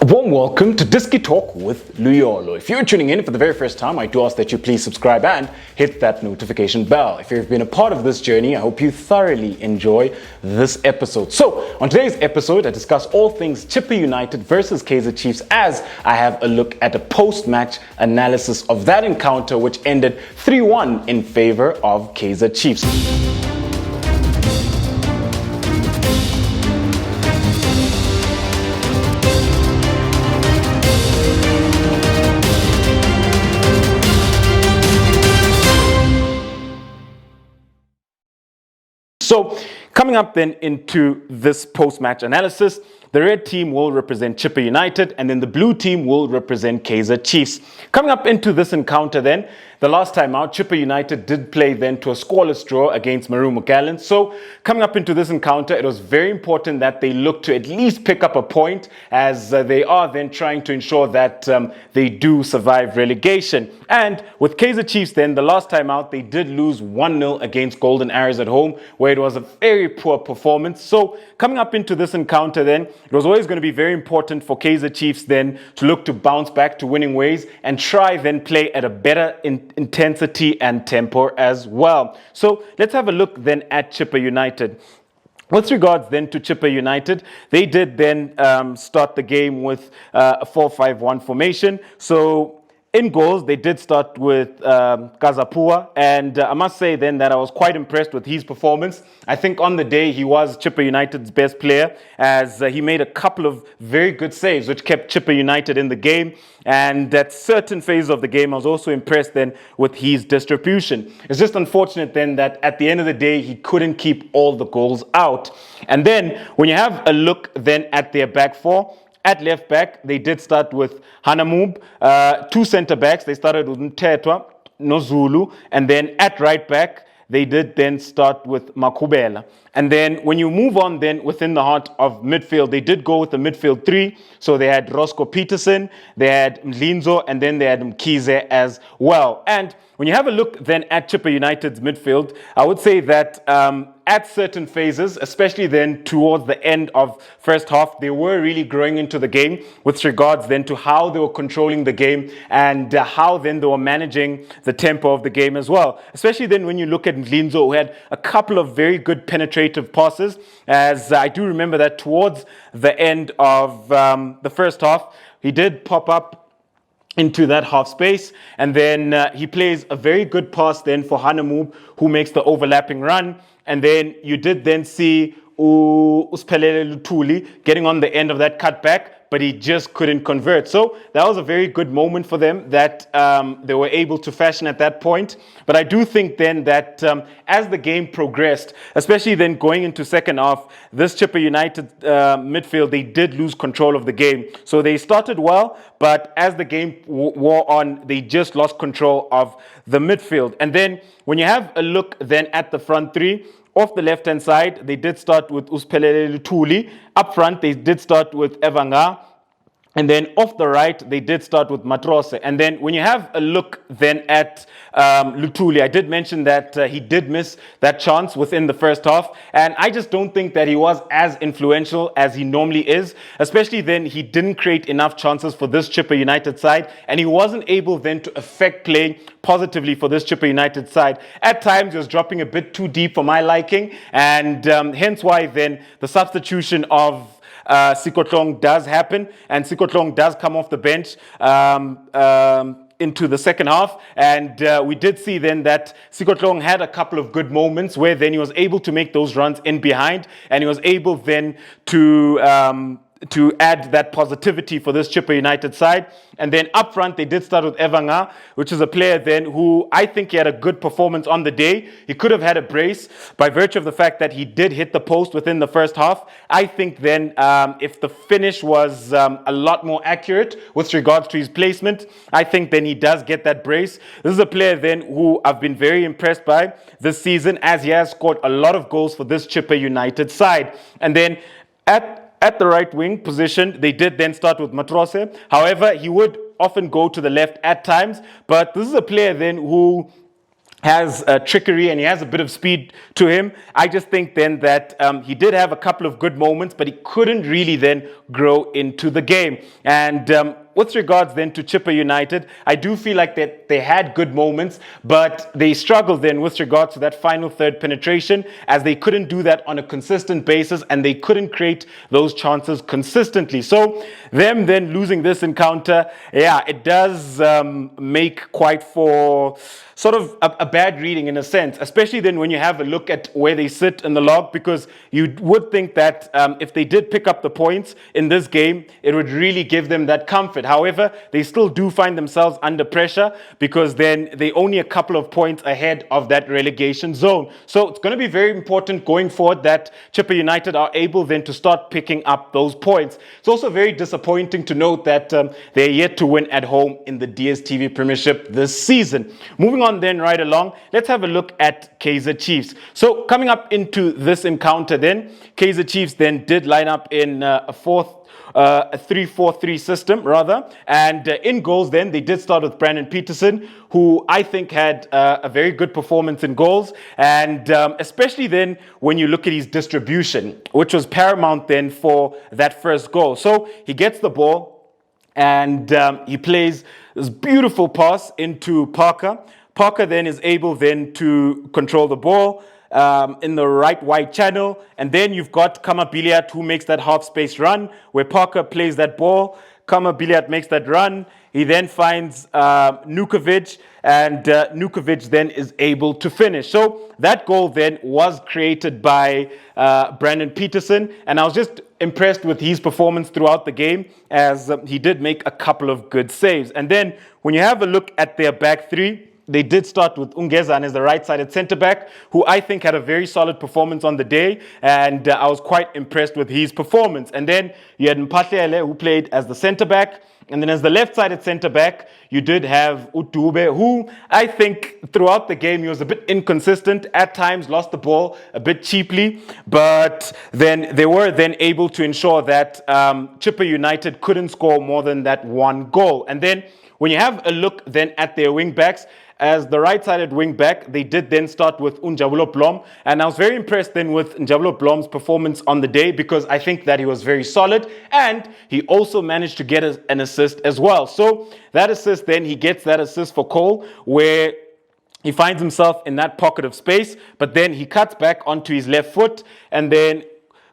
Warm welcome to Disky Talk with Luyolo. If you're tuning in for the very first time, I do ask that you please subscribe and hit that notification bell. If you've been a part of this journey, I hope you thoroughly enjoy this episode. So, on today's episode, I discuss all things Chippa United versus Kaizer Chiefs as I have a look at a post-match analysis of that encounter which ended 3-1 in favor of Kaizer Chiefs. So, coming up then into this post-match analysis, the red team will represent Chippa United and then the blue team will represent Kaizer Chiefs. Coming up into this encounter then, the last time out, Chippa United did play then to a scoreless draw against Maru McGallen. So coming up into this encounter, it was very important that they look to at least pick up a point as they are then trying to ensure that they do survive relegation. And with Kaizer Chiefs then, the last time out, they did lose 1-0 against Golden Arrows at home, where it was a very poor performance. So coming up into this encounter then, it was always going to be very important for Kaizer Chiefs then to look to bounce back to winning ways and try then play at a better intensity and tempo as well. So let's have a look then at Chippa United. With regards then to Chippa United, they did then start the game with a 4-5-1 formation. So in goals, they did start with Kazapua, and I must say then that I was quite impressed with his performance. I think on the day he was Chippa United's best player as he made a couple of very good saves which kept Chippa United in the game, and at certain phases of the game I was also impressed then with his distribution. It's just unfortunate then that at the end of the day he couldn't keep all the goals out. And then when you have a look then at their back four, at left back, they did start with Hanamub. Two centre backs, they started with Mtetwa, Nozulu. And then at right back, they did then start with Makubela. And then when you move on then within the heart of midfield, they did go with the midfield three. So they had Roscoe Peterson, they had Mlinzo, and then they had Mkize as well. And when you have a look then at Chippa United's midfield, I would say that at certain phases, especially then towards the end of first half, they were really growing into the game with regards then to how they were controlling the game and how then they were managing the tempo of the game as well. Especially then when you look at Mlinzo, who had a couple of very good penetrative passes, as I do remember that towards the end of the first half, he did pop up into that half space, and then he plays a very good pass then for Hanamub, who makes the overlapping run. And then you did then see Usphelele Lutuli getting on the end of that cutback, but he just couldn't convert. So that was a very good moment for them that they were able to fashion at that point. But I do think then that as the game progressed, especially then going into second half, this Chippa United midfield, they did lose control of the game. So they started well, but as the game wore on, they just lost control of the midfield. And then when you have a look then at the front three, off the left-hand side, they did start with Usphelele Lutuli. Up front, they did start with Evanga. And then off the right, they did start with Matrose. And then when you have a look then at Lutuli, I did mention that he did miss that chance within the first half. And I just don't think that he was as influential as he normally is. Especially then, he didn't create enough chances for this Chippa United side. And he wasn't able then to affect play positively for this Chippa United side. At times, he was dropping a bit too deep for my liking. And hence why then the substitution of Sikotlong does happen, and Sikotlong does come off the bench into the second half, and we did see then that Sikotlong had a couple of good moments where then he was able to make those runs in behind, and he was able then to add that positivity for this Chippa United side. And then up front, they did start with Evanga, which is a player then who I think he had a good performance on the day. He could have had a brace by virtue of the fact that he did hit the post within the first half. I think then if the finish was a lot more accurate with regards to his placement, I think then he does get that brace. This is a player then who I've been very impressed by this season, as he has scored a lot of goals for this Chippa United side. And then at the right wing position, they did then start with Matrose. However, he would often go to the left at times, but this is a player then who has trickery and he has a bit of speed to him. I just think then that he did have a couple of good moments, but he couldn't really then grow into the game. And with regards then to Chippa United, I do feel like that they had good moments, but they struggled then with regards to that final third penetration, as they couldn't do that on a consistent basis and they couldn't create those chances consistently. So them then losing this encounter, yeah, it does make quite for sort of a bad reading in a sense, especially then when you have a look at where they sit in the log, because you would think that if they did pick up the points in this game, it would really give them that comfort. However, they still do find themselves under pressure because then they only a couple of points ahead of that relegation zone. So it's going to be very important going forward that Chippa United are able then to start picking up those points. It's also very disappointing to note that they're yet to win at home in the DStv Premiership this season. Moving on then right along, let's have a look at Kaizer Chiefs. So coming up into this encounter then, Kaizer Chiefs then did line up in a 3-4-3 system rather, and in goals then they did start with Brandon Peterson, who I think had a very good performance in goals, and especially then when you look at his distribution, which was paramount then for that first goal. So he gets the ball and he plays this beautiful pass into Parker. Parker then is able then to control the ball in the right wide channel, and then you've got Kama Biliat who makes that half space run where Parker plays that ball. Kama Biliat makes that run. He then finds Nukovic, and Nukovic then is able to finish. So that goal then was created by Brandon Peterson, and I was just impressed with his performance throughout the game, as he did make a couple of good saves. And then when you have a look at their back three, they did start with Ungezan as the right-sided centre-back, who I think had a very solid performance on the day, and I was quite impressed with his performance. And then you had Mpatlele, who played as the centre-back, and then as the left-sided centre-back, you did have Utube, who I think throughout the game, he was a bit inconsistent, at times lost the ball a bit cheaply, but then they were then able to ensure that Chippa United couldn't score more than that one goal. And then when you have a look then at their wing-backs, as the right-sided wing-back, they did then start with Njabulo Blom, and I was very impressed then with Njabulo Blom's performance on the day, because I think that he was very solid, and he also managed to get an assist as well. So that assist then, he gets that assist for Cole, where he finds himself in that pocket of space, but then he cuts back onto his left foot, and then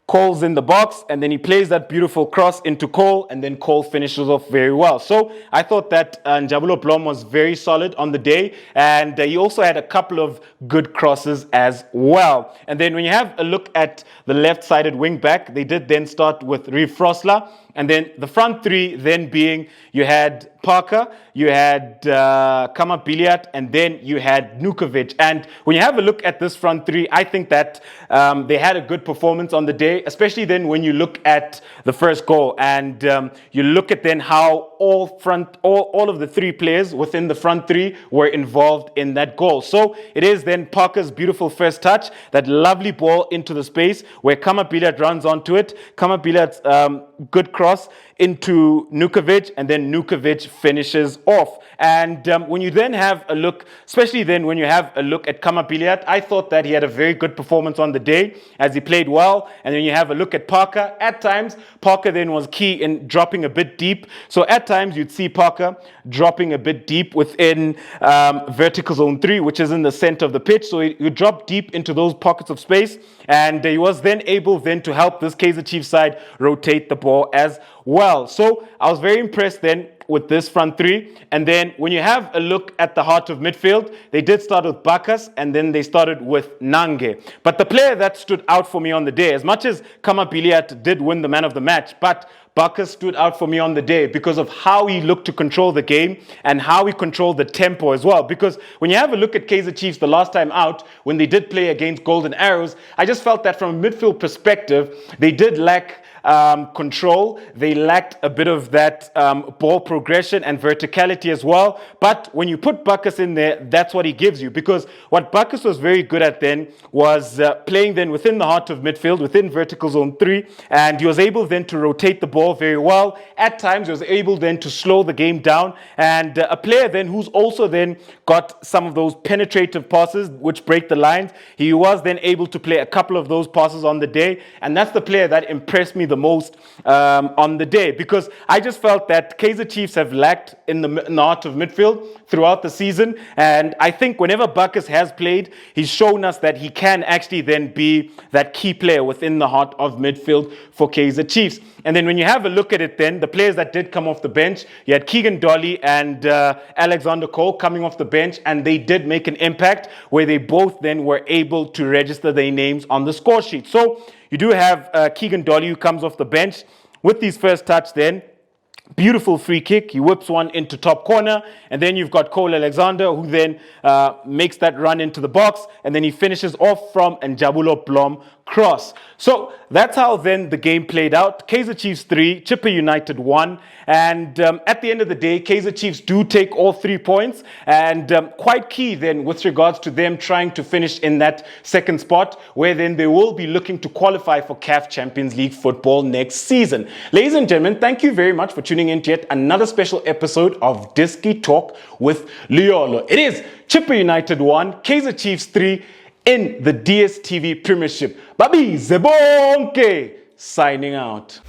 Cole's in the box, and then he plays that beautiful cross into Cole, and then Cole finishes off very well. So I thought that Njabulo Blom was very solid on the day, and he also had a couple of good crosses as well. And then when you have a look at the left-sided wing-back, they did then start with Reeve Frosler, and then the front three then being, you had Parker, you had Kama Biliat, and then you had Nukovic. And when you have a look at this front three, I think that they had a good performance on the day, especially then when you look at the first goal, and you look at then how all of the three players within the front three were involved in that goal. So it is then Parker's beautiful first touch, that lovely ball into the space where Kama Biliat runs onto it. Kama Biliat's good cross into Nukovic, and then Nukovic finishes off. And when you then have a look, especially then when you have a look at Kama Biliat, I thought that he had a very good performance on the day, as he played well. And then you have a look at Parker. At times, Parker then was key in dropping a bit deep. So at times, you'd see Parker dropping a bit deep within vertical zone 3, which is in the center of the pitch. So you drop deep into those pockets of space, and he was then able then to help this Kaizer Chiefs side rotate the ball as well. So I was very impressed then with this front three. And then when you have a look at the heart of midfield, they did start with Bakas, and then they started with Nange. But the player that stood out for me on the day, as much as Kama Biliat did win the man of the match, but Bakas stood out for me on the day because of how he looked to control the game and how he controlled the tempo as well. Because when you have a look at Kaizer Chiefs the last time out, when they did play against Golden Arrows, I just felt that from a midfield perspective, they did lack control. They lacked a bit of that ball progression and verticality as well. But when you put Bacchus in there, that's what he gives you. Because what Bacchus was very good at then was playing then within the heart of midfield, within vertical zone 3. And he was able then to rotate the ball very well. At times, he was able then to slow the game down. And a player then who's also then got some of those penetrative passes which break the lines. He was then able to play a couple of those passes on the day. And that's the player that impressed me the most on the day. Because I just felt that Kaizer Chiefs have lacked in the heart of midfield throughout the season. And I think whenever Bacchus has played, he's shown us that he can actually then be that key player within the heart of midfield for Kaizer Chiefs. And then when you have a look at it then, the players that did come off the bench, you had Keegan Dolly and Alexander Cole coming off the bench, and they did make an impact where they both then were able to register their names on the score sheet. So you do have Keegan Dolly who comes off the bench with his first touch then. Beautiful free kick. He whips one into top corner. And then you've got Cole Alexander who then makes that run into the box. And then he finishes off from Njabulo Blom cross. So that's how then the game played out. Kaizer Chiefs 3, Chippa United 1. And at the end of the day, Kaizer Chiefs do take all 3 points. And quite key then with regards to them trying to finish in that second spot, where then they will be looking to qualify for CAF Champions League football next season. Ladies and gentlemen, thank you very much for tuning in to yet another special episode of Disky Talk with Liolo. It is Chippa United 1, Kaizer Chiefs 3 in the DStv Premiership. Babi Zebonke signing out.